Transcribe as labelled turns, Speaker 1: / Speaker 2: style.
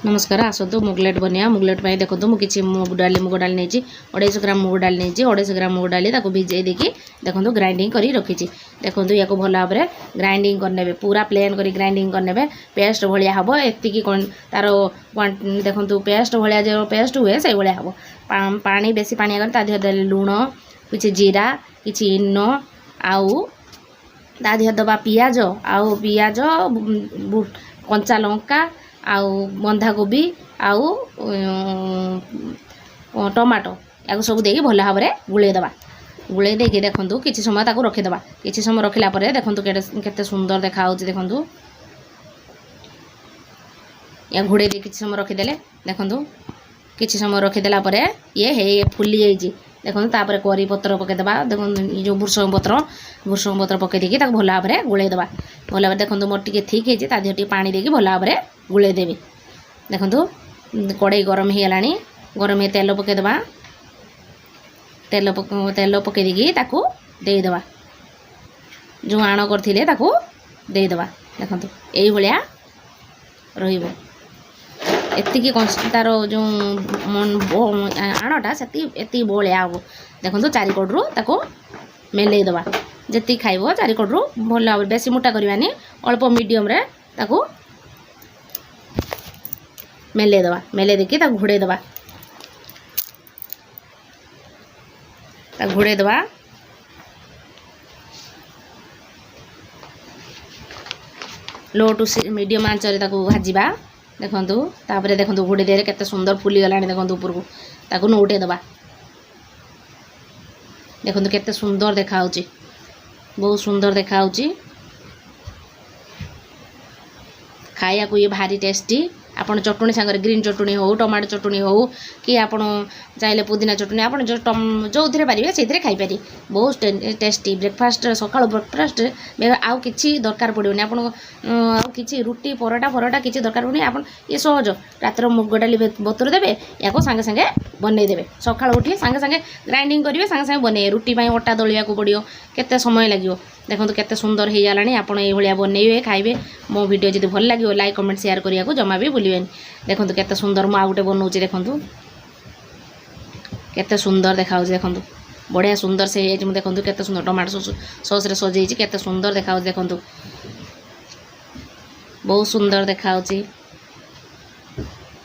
Speaker 1: नमस्कार आसतु मुगलेट बनिया मुगलेट देखो मुझे मुग डाली नहीं 250 ग्राम मुग डाली नहीं 250 ग्राम मुग डाली भिजे देकी देखो ग्राइंडिंग कर रखी देखो या भल भाव में ग्राइंडिंग करने पूरा प्लेन कर ग्राइंडिंग करने पेस्ट भाया हम एति तार देखो पेस्ट भाया जो पेस्ट हुए से भाया हम पानी बेसी पानी देह लुण किसी जीरा किसी इनो आउ देह दबा पियाज आउ पियाज कंचा लंका आउ बंधाकोबी आउ टमाटो या सब देकी भल भाव में गुड़ेदबा गुड़े देकी देखूँ किसी समय रखीदबा किसी समय रखिला देखूँ केते सुंदर देखा देखूँ या घोड़े दे किसी समय रखीदे देखूँ किसी समय रखीदेला ये फुली जाइए देखो तापर करी पत्र पकईदबा देखो जो भृषंग पत्र पकईदी भल भाव में गुड़ेदबा भल भाव देखो मोर टे थिक है देह पानी देकी भल भाव में गुड़ेदेवी देखो कड़ई गरम हो गलानी गरम हो तेल पकईदबा तेल पकईदी देदबा जो आण करथिले ताकू देदबा देखो यही भाया रहिबो एतिकी तार जो आणटा से बलिया हम देखो चारिकड़ू ताको मेलईदबा जी खाइब चारिकड़ू भल भाव बेसी मोटा करवानी अल्प मीडियम रे ताको मेलईदबा मेलई देकी घोड़ेदबा घोड़ेदबा लो टू मीडियम आंचरे भाजवा देखूँ तापर देखूँ घोड़े दे केते सुंदर फुली गला देखूँ उपरको ताकू नौटेदबा देखूँ केते सुंदर देखा बहुत सुंदर देखा खाया को ये भारी टेस्टी आपन चटणी सांगे ग्रीन चटणी हो टमाटो चटणी हो कि आपन चाहे पुदीना चटणी आप जो थे पारे से खाईपारे बहुत टेस्टी ब्रेकफास्ट सका ब्रेकफास्ट आउ कि दरकार पड़ोनी आप कि रुटी परोटा फरोटा किसी दरकार पड़ोनी आप ये सहज रात मुग डाली बतुर देवे या सांगे सांगे बनईदे सका उठी सांगे सांगे ग्राइंडिंग करेंगे सांगे सांगे बनइए रुटी अटा दलिया पड़ो केते समय लगे देखो केते सुंदर हो गलानी आपड़ ये बनइबे खाइबे मो वीडियो जब भल लगे लाइक कमेंट शेयर करने को जमा भी भूलें देखो केते सुंदर मुझे गोटे बनाऊँगी देखो केते सुंदर देखा देखो बढ़िया सुंदर से देखो केते सुंदर टमाटो सॉस रे सजाई केते सुंदर देखा देखो बहुत सुंदर देखा